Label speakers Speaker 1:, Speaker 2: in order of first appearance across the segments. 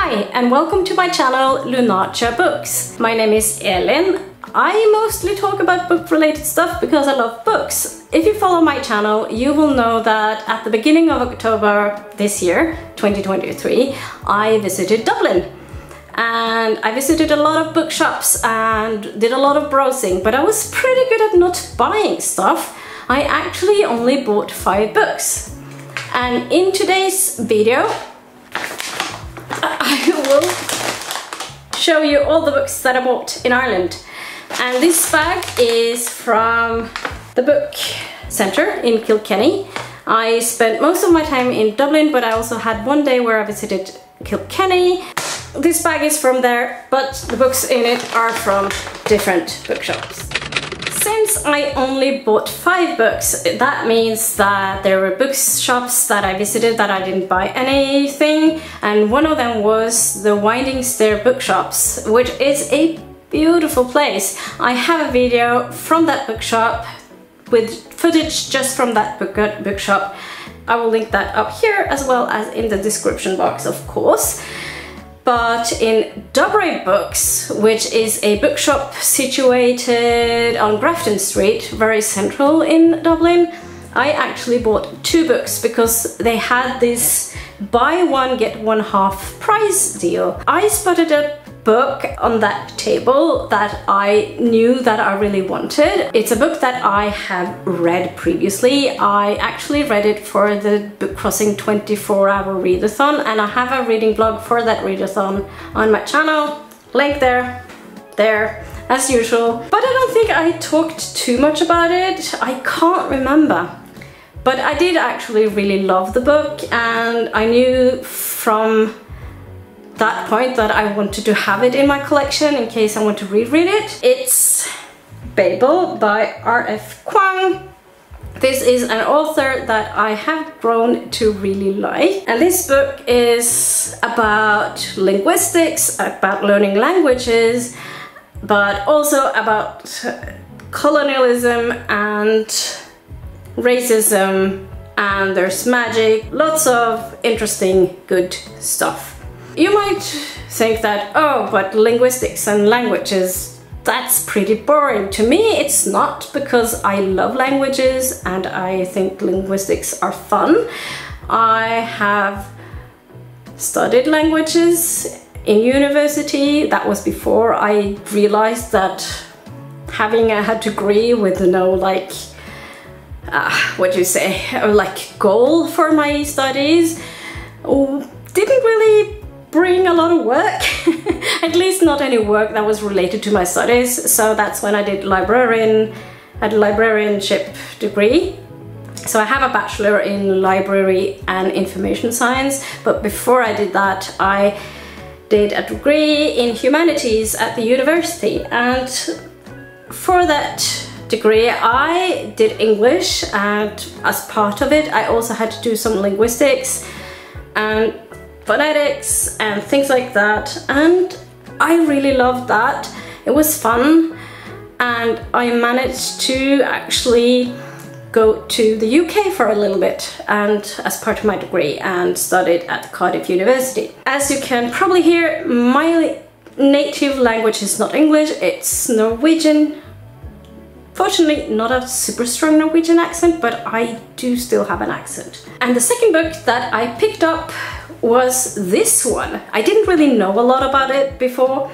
Speaker 1: Hi and welcome to my channel Lunacha Books. My name is Elin. I mostly talk about book related stuff because I love books. If you follow my channel, you will know that at the beginning of October this year, 2023, I visited Dublin. And I visited a lot of bookshops and did a lot of browsing, but I was pretty good at not buying stuff. I actually only bought 5 books. And in today's video, I will show you all the books that I bought in Ireland. And this bag is from the book centre in Kilkenny. I spent most of my time in Dublin, but I also had one day where I visited Kilkenny. This bag is from there, but the books in it are from different bookshops. Since I only bought 5 books, that means that there were bookshops that I visited that I didn't buy anything, and one of them was the Winding Stair Bookshops, which is a beautiful place. I have a video from that bookshop with footage just from that bookshop. I will link that up here as well as in the description box, of course. But in Dobré Books, which is a bookshop situated on Grafton Street, very central in Dublin, I actually bought 2 books because they had this buy one get one half price deal. I spotted a book on that table that I knew that I really wanted. It's a book that I have read previously. I actually read it for the Book Crossing 24-hour readathon, and I have a reading blog for that readathon on my channel. Link there, as usual. But I don't think I talked too much about it. I can't remember. But I did actually really love the book, and I knew from that point that I wanted to have it in my collection in case I want to reread it. It's Babel by R.F. Kuang. This is an author that I have grown to really like, and this book is about linguistics, about learning languages, but also about colonialism and racism, and there's magic, lots of interesting good stuff. You might think that, oh, but linguistics and languages, that's pretty boring. To me, it's not, because I love languages and I think linguistics are fun. I have studied languages in university. That was before I realized that having a degree with no, like, what do you say, like goal for my studies didn't really bring a lot of work, at least not any work that was related to my studies. So that's when I did librarianship degree. So I have a bachelor in library and information science, but before I did that I did a degree in humanities at the university, and for that degree I did English, and as part of it I also had to do some linguistics and phonetics and things like that, and I really loved that. It was fun, and I managed to actually go to the UK for a little bit and as part of my degree, and studied at Cardiff University. As you can probably hear, my native language is not English, it's Norwegian. Fortunately, not a super strong Norwegian accent, but I do still have an accent. And the second book that I picked up was this one. I didn't really know a lot about it before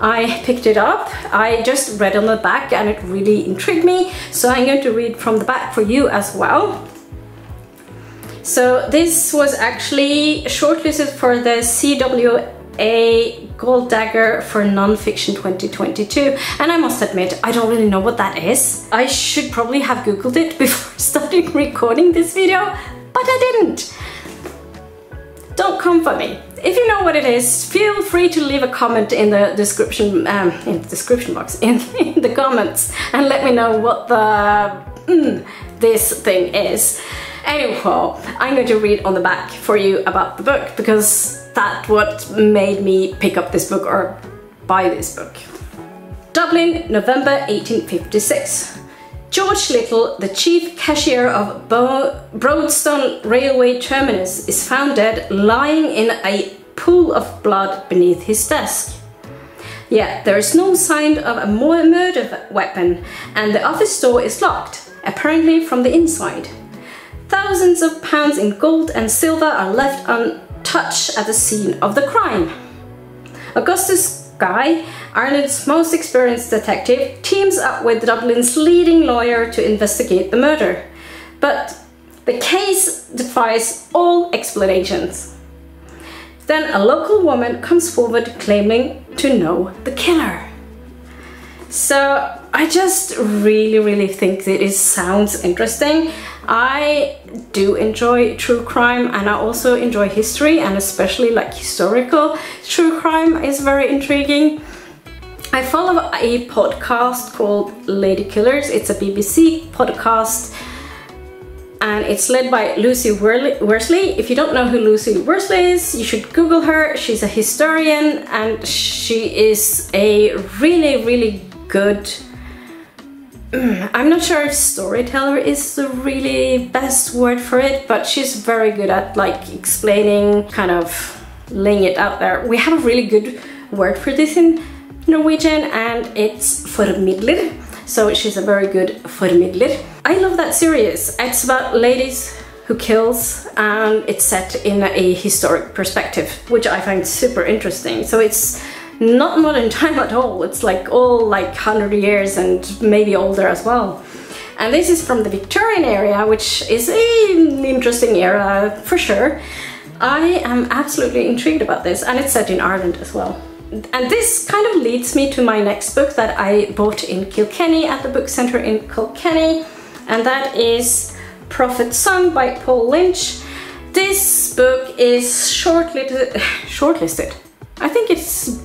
Speaker 1: I picked it up. I just read on the back and it really intrigued me, so I'm going to read from the back for you as well. So this was actually shortlisted for the CWA Gold Dagger for Non-Fiction 2022, and I must admit I don't really know what that is. I should probably have googled it before starting recording this video, but I didn't. Don't come for me. If you know what it is, feel free to leave a comment in the description box, in the comments, and let me know what this thing is. Anyhow, I'm going to read on the back for you about the book, because that's what made me pick up this book or buy this book. Dublin, November 1856. George Little, the chief cashier of Broadstone Railway Terminus, is found dead, lying in a pool of blood beneath his desk. Yet there is no sign of a murder weapon, and the office door is locked, apparently from the inside. Thousands of pounds in gold and silver are left untouched at the scene of the crime. Augustus Guy, Ireland's most experienced detective, teams up with Dublin's leading lawyer to investigate the murder. But the case defies all explanations. Then a local woman comes forward claiming to know the killer. So I just really think that it sounds interesting. I do enjoy true crime, and I also enjoy history, and especially like historical true crime is very intriguing. I follow a podcast called Lady Killers. It's a BBC podcast, and it's led by Lucy Worsley. If you don't know who Lucy Worsley is, you should Google her. She's a historian, and she is a really good, I'm not sure if storyteller is the really best word for it, but she's very good at like explaining, kind of laying it out there. We have a really good word for this in Norwegian, and it's formidler. So she's a very good formidler. I love that series. It's about ladies who kills, and it's set in a historic perspective, which I find super interesting. So it's not modern time at all. It's like all like 100 years and maybe older as well. And this is from the Victorian area, which is an interesting era for sure. I am absolutely intrigued about this, and it's set in Ireland as well. And this kind of leads me to my next book that I bought in Kilkenny at the book centre in Kilkenny, and that is Prophet's Song by Paul Lynch. This book is shortlisted. I think it's,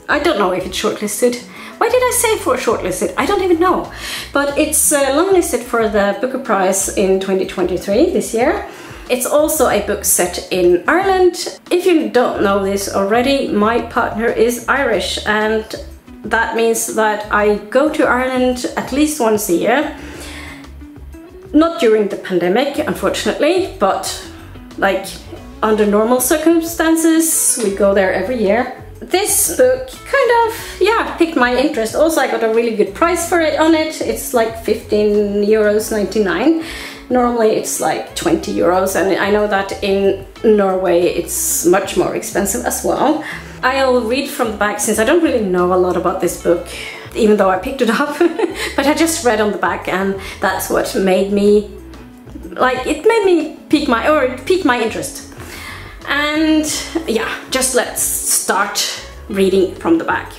Speaker 1: I don't know if it's shortlisted. Why did I say for shortlisted? I don't even know. But it's longlisted for the Booker Prize in 2023, this year. It's also a book set in Ireland. If you don't know this already, my partner is Irish, and that means that I go to Ireland at least once a year. Not during the pandemic, unfortunately, but like under normal circumstances, we go there every year. This book kind of, yeah, piqued my interest. Also, I got a really good price for it on it. It's like €15.99. Normally it's like 20 euros, and I know that in Norway it's much more expensive as well. I'll read from the back since I don't really know a lot about this book, even though I picked it up. But I just read on the back, and that's what made me, like, it made me pique my interest. And yeah, just let's start reading from the back.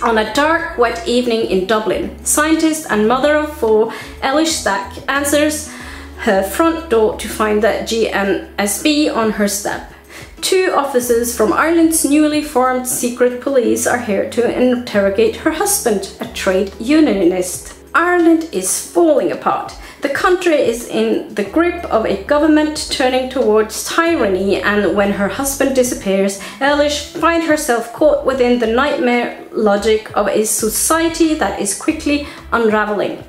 Speaker 1: On a dark, wet evening in Dublin, scientist and mother of four Eilish Stack answers her front door to find the GNSB on her step. Two officers from Ireland's newly formed secret police are here to interrogate her husband, a trade unionist. Ireland is falling apart. The country is in the grip of a government turning towards tyranny, and when her husband disappears, Eilish finds herself caught within the nightmare logic of a society that is quickly unraveling.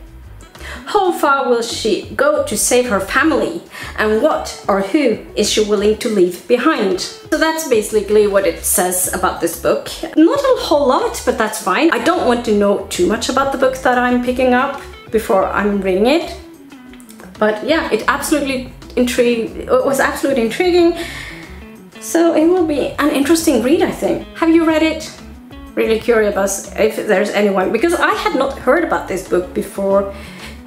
Speaker 1: How far will she go to save her family? And what or who is she willing to leave behind? So that's basically what it says about this book. Not a whole lot, but that's fine. I don't want to know too much about the book that I'm picking up before I'm reading it. But yeah, it was absolutely intriguing. So it will be an interesting read, I think. Have you read it? Really curious about if there's anyone, because I had not heard about this book before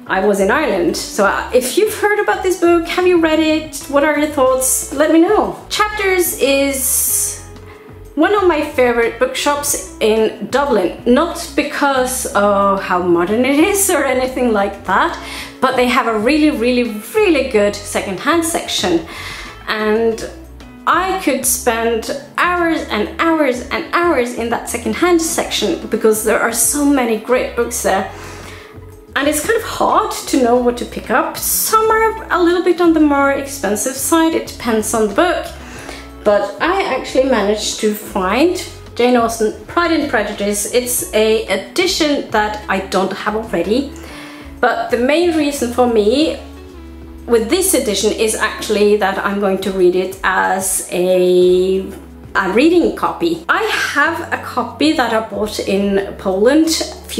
Speaker 1: I was in Ireland. So if you've heard about this book, have you read it? What are your thoughts? Let me know. Chapters is one of my favorite bookshops in Dublin, not because of how modern it is or anything like that, but they have a really good secondhand section, and I could spend hours and hours and hours in that secondhand section because there are so many great books there. And it's kind of hard to know what to pick up. Some are a little bit on the more expensive side, it depends on the book. But I actually managed to find Jane Austen Pride and Prejudice. It's an edition that I don't have already. But the main reason for me with this edition is actually that I'm going to read it as a a reading copy. I have a copy that I bought in Poland quite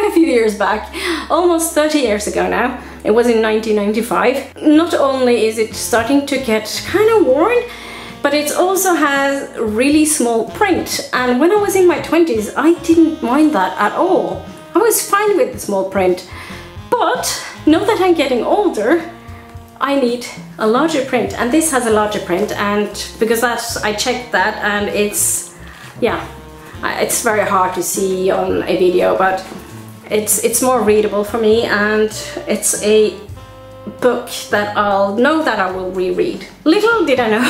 Speaker 1: a few years back, almost 30 years ago now. It was in 1995. Not only is it starting to get kind of worn, but it also has really small print. And when I was in my 20s, I didn't mind that at all. I was fine with the small print. But now that I'm getting older, I need a larger print, and this has a larger print, and because I checked that, and it's very hard to see on a video, but it's more readable for me, and it's a book that I'll know that I will reread. Little did I know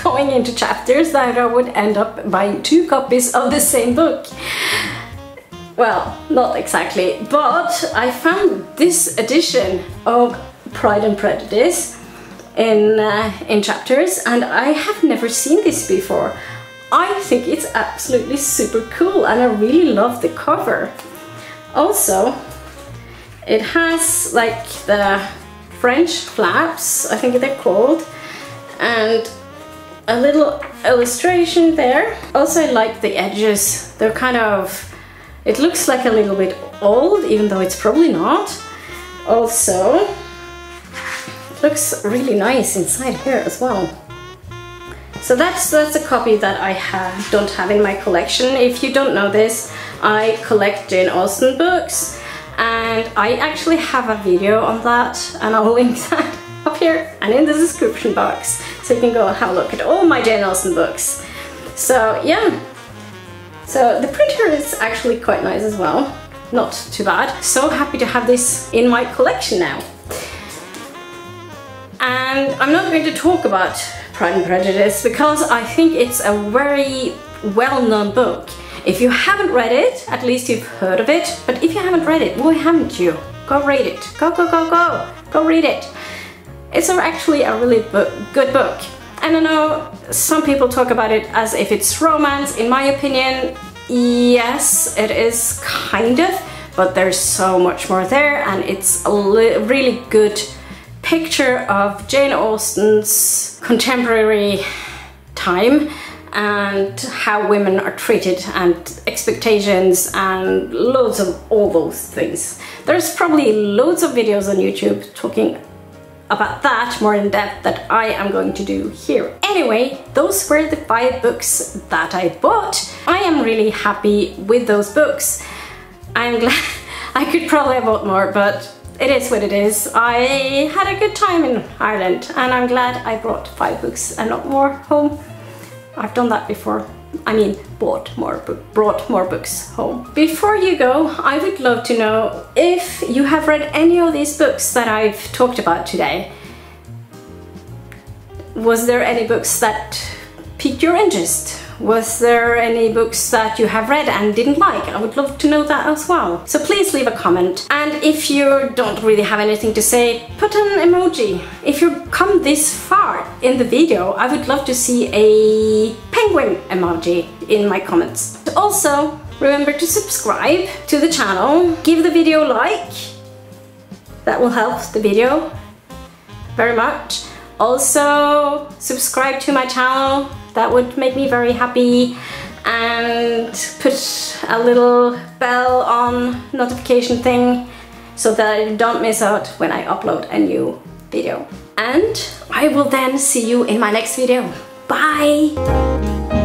Speaker 1: going into chapters that I would end up buying 2 copies of the same book. Well, not exactly, but I found this edition of Pride and Prejudice in chapters, and I have never seen this before. I think it's absolutely super cool, and I really love the cover. Also, it has like the French flaps, I think they're called, and a little illustration there. Also, I like the edges. They're kind of, it looks like a little bit old, even though it's probably not. Also, it looks really nice inside here as well. So that's a copy that I don't have in my collection. If you don't know this, I collect Jane Austen books, and I actually have a video on that, and I'll link that up here and in the description box, so you can go and have a look at all my Jane Austen books. So yeah, so the printer is actually quite nice as well, not too bad. So happy to have this in my collection now. And I'm not going to talk about Pride and Prejudice because I think it's a very well-known book. If you haven't read it, at least you've heard of it. But if you haven't read it, why haven't you? Go read it. Go, go, go, go. Go read it. It's actually a really good book. And I know some people talk about it as if it's romance. In my opinion, yes, it is kind of, but there's so much more there, and it's a really good picture of Jane Austen's contemporary time and how women are treated and expectations and loads of all those things. There's probably loads of videos on YouTube talking about that more in depth that I am going to do here. Anyway, those were the 5 books that I bought. I am really happy with those books. I'm glad. I could probably have bought more, but it is what it is. I had a good time in Ireland, and I'm glad I brought 5 books and not more home. I've done that before. I mean, brought more books home. Before you go, I would love to know if you have read any of these books that I've talked about today. Was there any books that piqued your interest? Was there any books that you have read and didn't like? I would love to know that as well. So please leave a comment. And if you don't really have anything to say, put an emoji. If you come this far in the video, I would love to see a penguin emoji in my comments. Also, remember to subscribe to the channel. Give the video a like. That will help the video very much. Also, subscribe to my channel. That would make me very happy, and put a little bell on notification thing so that I don't miss out when I upload a new video. And I will then see you in my next video. Bye!